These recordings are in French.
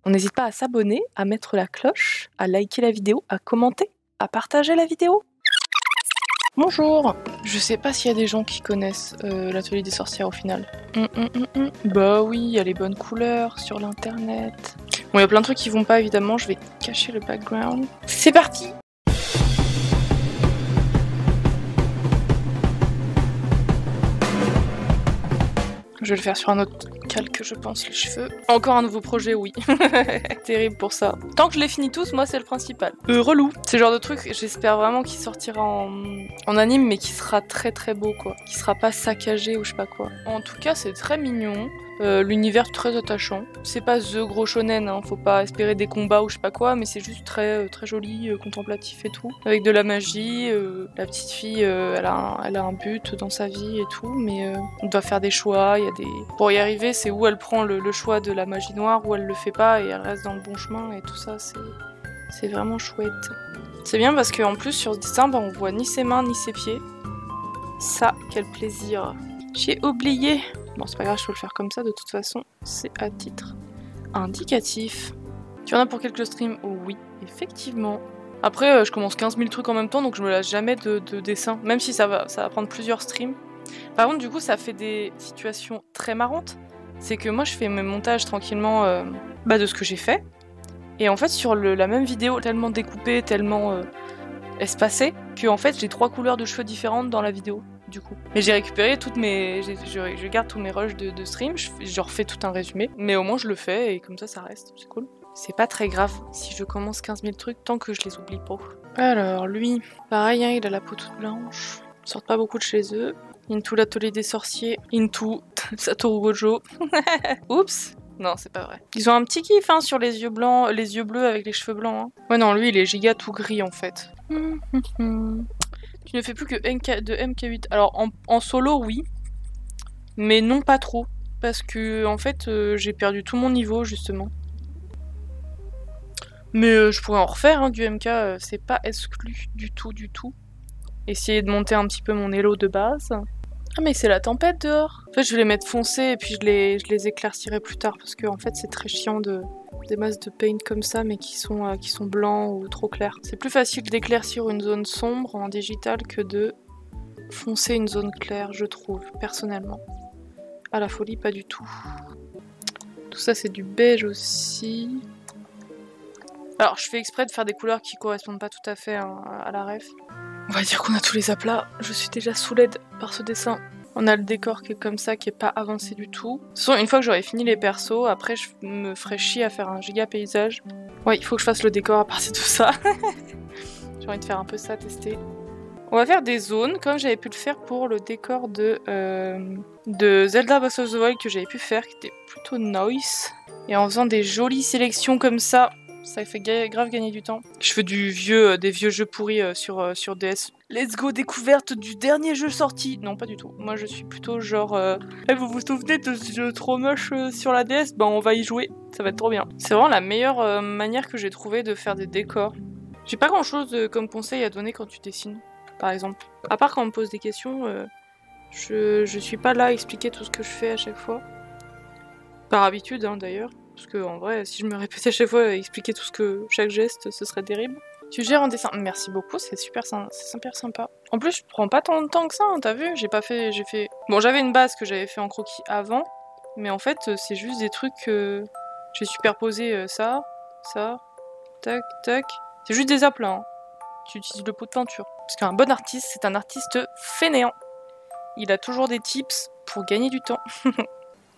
On n'hésite pas à s'abonner, à mettre la cloche, à liker la vidéo, à commenter, à partager la vidéo. Bonjour. Je sais pas s'il y a des gens qui connaissent l'atelier des sorcières au final. Bah oui, il y a les bonnes couleurs sur l'internet. Bon, il y a plein de trucs qui vont pas évidemment, je vais cacher le background. C'est parti. Je vais le faire sur un autre calque, je pense, les cheveux. Encore un nouveau projet, oui. Terrible pour ça. Tant que je les finis tous, moi, c'est le principal. Relou. C'est le genre de truc, j'espère vraiment qu'il sortira en anime, mais qui sera très très beau, quoi. Qui sera pas saccagé ou je sais pas quoi. En tout cas, c'est très mignon. L'univers très attachant. C'est pas the gros shonen, hein. Faut pas espérer des combats ou je sais pas quoi, mais c'est juste très très joli, contemplatif et tout. Avec de la magie, la petite fille, elle a un but dans sa vie et tout, mais on doit faire des choix, il y a des... Pour y arriver, c'est où elle prend le choix de la magie noire, ou elle le fait pas et elle reste dans le bon chemin et tout ça, c'est vraiment chouette. C'est bien parce qu'en plus sur ce dessin, on voit ni ses mains ni ses pieds. Ça, quel plaisir. J'ai oublié. Bon, c'est pas grave, je peux le faire comme ça, de toute façon, c'est à titre indicatif. Tu en as pour quelques streams? Oh, oui, effectivement. Après, je commence 15 000 trucs en même temps, donc je me lasse jamais de dessin, même si ça va prendre plusieurs streams. Par contre, du coup, ça fait des situations très marrantes. C'est que moi, je fais mes montages tranquillement de ce que j'ai fait. Et en fait, sur la même vidéo, tellement découpée, tellement espacée, que en fait, j'ai 3 couleurs de cheveux différentes dans la vidéo. Du coup. Mais j'ai récupéré toutes mes... Je garde tous mes rushs de stream, je refais tout un résumé, mais au moins je le fais et comme ça reste, c'est cool. C'est pas très grave si je commence 15 000 trucs tant que je les oublie pas. Alors lui, pareil, hein, il a la peau toute blanche, ils sortent pas beaucoup de chez eux. Into l'atelier des sorciers, into Satoru Gojo. Oups. Non, c'est pas vrai. Ils ont un petit kiff hein, sur les yeux blancs, les yeux bleus avec les cheveux blancs. Hein. Ouais non, lui il est giga tout gris en fait. Tu ne fais plus que de MK8. Alors en solo oui, mais non pas trop. Parce que en fait j'ai perdu tout mon niveau justement. Mais je pourrais en refaire hein, du MK, c'est pas exclu du tout du tout. Essayer de monter un petit peu mon elo de base. Ah mais c'est la tempête dehors. En fait je vais les mettre foncés et puis je les éclaircirai plus tard parce que en fait c'est très chiant des masses de paint comme ça mais qui sont blancs ou trop clairs. C'est plus facile d'éclaircir une zone sombre en digital que de foncer une zone claire, je trouve, personnellement. À la folie, pas du tout. Tout ça c'est du beige aussi. Alors je fais exprès de faire des couleurs qui correspondent pas tout à fait hein, à la ref. On va dire qu'on a tous les aplats. Je suis déjà sous l'aide par ce dessin. On a le décor qui est comme ça, qui est pas avancé du tout. De toute façon, une fois que j'aurai fini les persos, après je me ferai chier à faire un giga paysage. Ouais, il faut que je fasse le décor à partir de ça. J'ai envie de faire un peu ça, tester. On va faire des zones, comme j'avais pu le faire pour le décor de Zelda Breath of the Wild que j'avais pu faire, qui était plutôt nice. Et en faisant des jolies sélections comme ça fait grave gagner du temps. Je fais des vieux jeux pourris sur DS. Let's go, découverte du dernier jeu sorti. Non, pas du tout. Moi, je suis plutôt genre... vous vous souvenez de ce jeu trop moche sur la DS? Ben, on va y jouer. Ça va être trop bien. C'est vraiment la meilleure manière que j'ai trouvé de faire des décors. J'ai pas grand-chose comme conseil à donner quand tu dessines, par exemple. À part quand on me pose des questions, je suis pas là à expliquer tout ce que je fais à chaque fois. Par habitude, hein, d'ailleurs. Parce que en vrai, si je me répétais à chaque fois à expliquer chaque geste, ce serait terrible. Tu gères en dessin. Merci beaucoup, c'est super sympa. En plus, je prends pas tant de temps que ça, hein, t'as vu? J'ai fait... Bon, j'avais une base que j'avais fait en croquis avant, mais en fait, c'est juste des trucs que j'ai superposé ça, tac, tac. C'est juste des aplats, hein. Tu utilises le pot de peinture. Parce qu'un bon artiste, c'est un artiste fainéant. Il a toujours des tips pour gagner du temps.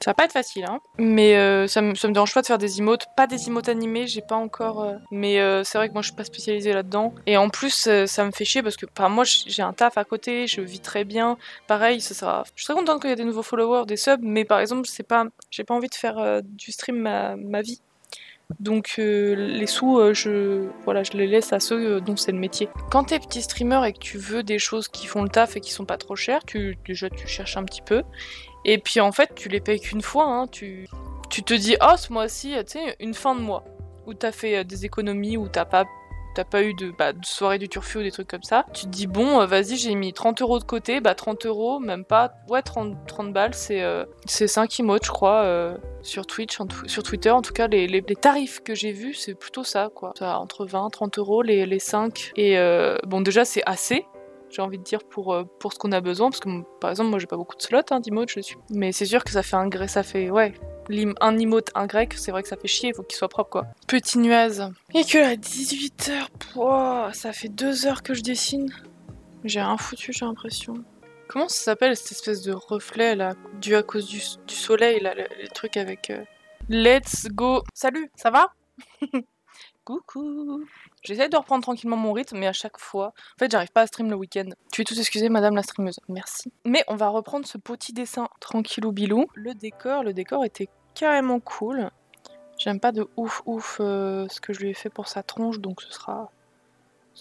Ça va pas être facile, hein. Mais ça me dérange pas de faire des emotes. Pas des emotes animés, j'ai pas encore... Mais c'est vrai que moi je suis pas spécialisée là-dedans. Et en plus, ça me fait chier parce que moi j'ai un taf à côté, je vis très bien. Pareil, ça sera... Je suis très contente qu'il y ait des nouveaux followers, des subs, mais par exemple, j'ai pas envie de faire du stream ma vie. Donc les sous, je les laisse à ceux dont c'est le métier. Quand t'es petit streamer et que tu veux des choses qui font le taf et qui sont pas trop chères, déjà tu cherches un petit peu. Et puis en fait, tu les payes qu'une fois, hein. Tu te dis, oh ce mois-ci, tu sais, une fin de mois, où t'as fait des économies, où t'as pas t'as pas eu de soirée du turfu ou des trucs comme ça, tu te dis bon, vas-y, j'ai mis 30 € de côté, 30 €, même pas, ouais, 30 balles, c'est 5 emotes, je crois, sur Twitch, sur Twitter, en tout cas, les tarifs que j'ai vus, c'est plutôt ça, quoi. Ça, entre 20 30 € les 5. Et bon, déjà, c'est assez, j'ai envie de dire, pour ce qu'on a besoin, parce que par exemple, moi, j'ai pas beaucoup de slots d'emotes dessus. Mais c'est sûr que ça fait, ouais. Un emote, un grec, c'est vrai que ça fait chier, il faut qu'il soit propre, quoi. Petit nuage. Et que à 18h, pouah, ça fait 2 heures que je dessine. J'ai rien foutu, j'ai l'impression. Comment ça s'appelle cette espèce de reflet là, dû à cause du soleil là, les trucs avec. Let's go. Salut, ça va? Coucou. J'essaie de reprendre tranquillement mon rythme, mais à chaque fois, en fait, j'arrive pas à stream le week-end. Tu es tout excusée, madame la streameuse. Merci. Mais on va reprendre ce petit dessin tranquillou bilou. Le décor était carrément cool. J'aime pas de ouf ce que je lui ai fait pour sa tronche, donc ce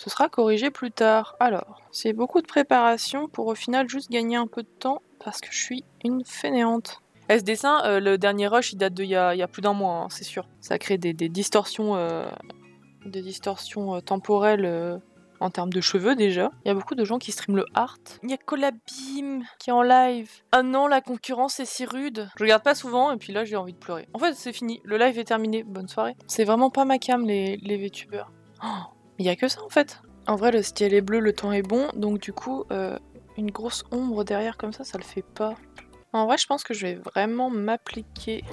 sera corrigé plus tard. Alors, c'est beaucoup de préparation pour au final juste gagner un peu de temps parce que je suis une fainéante. Et ce dessin, le dernier rush, il date d'il y a plus d'un mois, hein, c'est sûr. Ça crée des distorsions, temporelles en termes de cheveux déjà. Il y a beaucoup de gens qui streament le art. Il y a Colabim qui est en live. Ah non, la concurrence est si rude. Je regarde pas souvent et puis là j'ai envie de pleurer. En fait, c'est fini. Le live est terminé. Bonne soirée. C'est vraiment pas ma cam les VTubers. Oh, il y a que ça en fait. En vrai, le ciel est bleu, le temps est bon. Donc du coup, une grosse ombre derrière comme ça le fait pas. En vrai, je pense que je vais vraiment m'appliquer.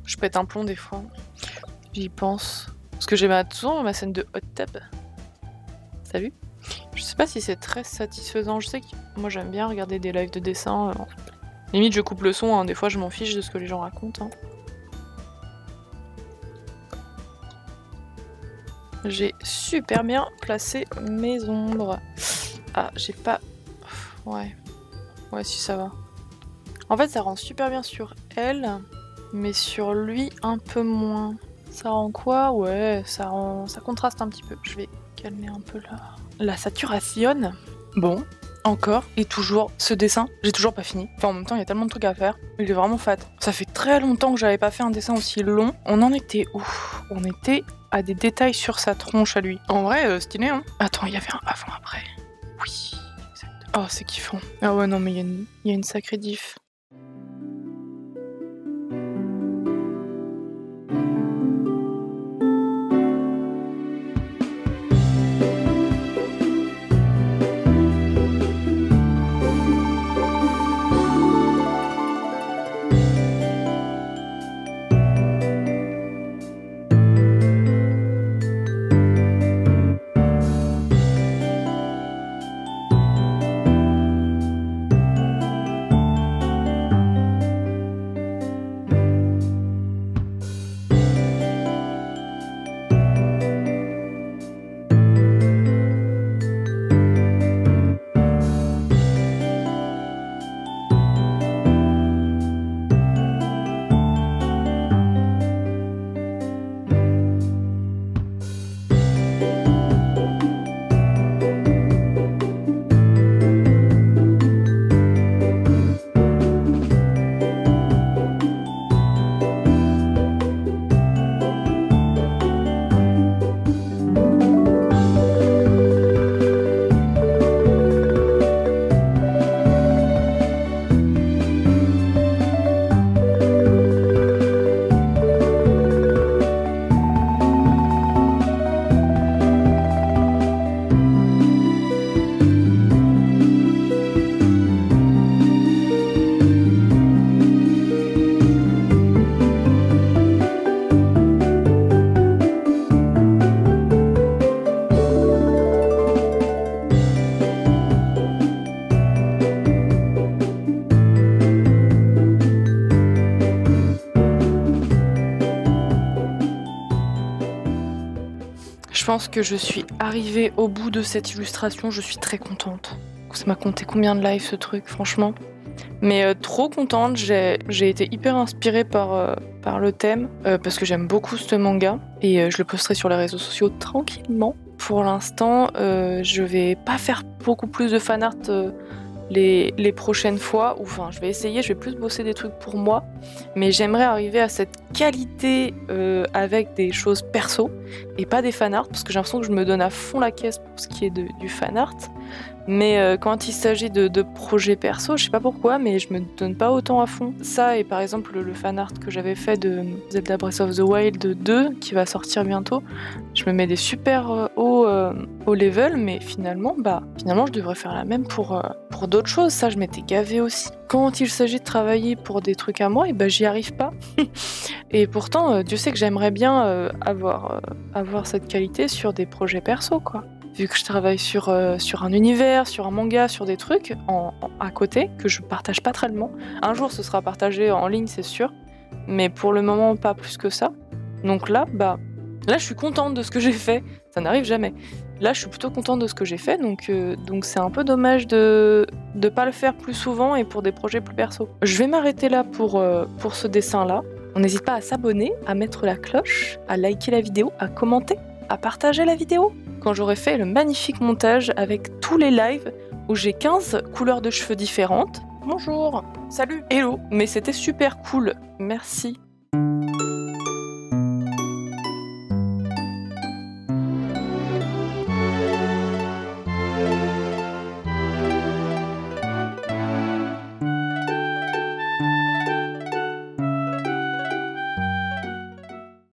Je pète un plomb des fois. J'y pense. Parce que j'ai souvent ma scène de hot tub. Salut. Je sais pas si c'est très satisfaisant. Je sais que moi j'aime bien regarder des lives de dessin. Limite, je coupe le son. Hein. Des fois, je m'en fiche de ce que les gens racontent. Hein. J'ai super bien placé mes ombres. Ah, j'ai pas... Ouais. Ouais, si ça va. En fait, ça rend super bien sur elle, mais sur lui, un peu moins. Ça rend quoi? Ouais, ça contraste un petit peu. Je vais calmer un peu la saturation. Bon, encore et toujours ce dessin, j'ai toujours pas fini. Enfin, en même temps, il y a tellement de trucs à faire. Il est vraiment fat. Ça fait très longtemps que j'avais pas fait un dessin aussi long. On en était où? On était à des détails sur sa tronche à lui. En vrai, stylé, hein? Attends, il y avait un avant-après. Oui, exact. Oh, c'est kiffant. Ah ouais, non, mais il y a une sacrée diff. Je pense que je suis arrivée au bout de cette illustration, je suis très contente. Ça m'a compté combien de lives ce truc, franchement. Mais trop contente, j'ai été hyper inspirée par le thème, parce que j'aime beaucoup ce manga, et je le posterai sur les réseaux sociaux tranquillement. Pour l'instant, je vais pas faire beaucoup plus de fanart les prochaines fois, ou enfin je vais essayer, je vais plus bosser des trucs pour moi, mais j'aimerais arriver à cette qualité avec des choses perso et pas des fan art, parce que j'ai l'impression que je me donne à fond la caisse pour ce qui est du fan art. Mais quand il s'agit de projets perso, je sais pas pourquoi, mais je me donne pas autant à fond. Ça et par exemple le fan art que j'avais fait de Zelda Breath of the Wild 2 qui va sortir bientôt, je me mets des super hauts level, mais finalement je devrais faire la même pour d'autres choses. Ça, je m'étais gavée aussi. Quand il s'agit de travailler pour des trucs à moi, et j'y arrive pas. Et pourtant, Dieu sait que j'aimerais bien avoir cette qualité sur des projets perso, quoi. Vu que je travaille sur un univers, sur un manga, sur des trucs à côté, que je partage pas tellement. Un jour, ce sera partagé en ligne, c'est sûr. Mais pour le moment, pas plus que ça. Donc là, je suis contente de ce que j'ai fait. Ça n'arrive jamais. Là, je suis plutôt contente de ce que j'ai fait. Donc c'est un peu dommage de pas le faire plus souvent et pour des projets plus perso. Je vais m'arrêter là pour ce dessin-là. On n'hésite pas à s'abonner, à mettre la cloche, à liker la vidéo, à commenter, à partager la vidéo. Quand j'aurai fait le magnifique montage avec tous les lives où j'ai 15 couleurs de cheveux différentes. Bonjour, salut, hello, mais c'était super cool, merci.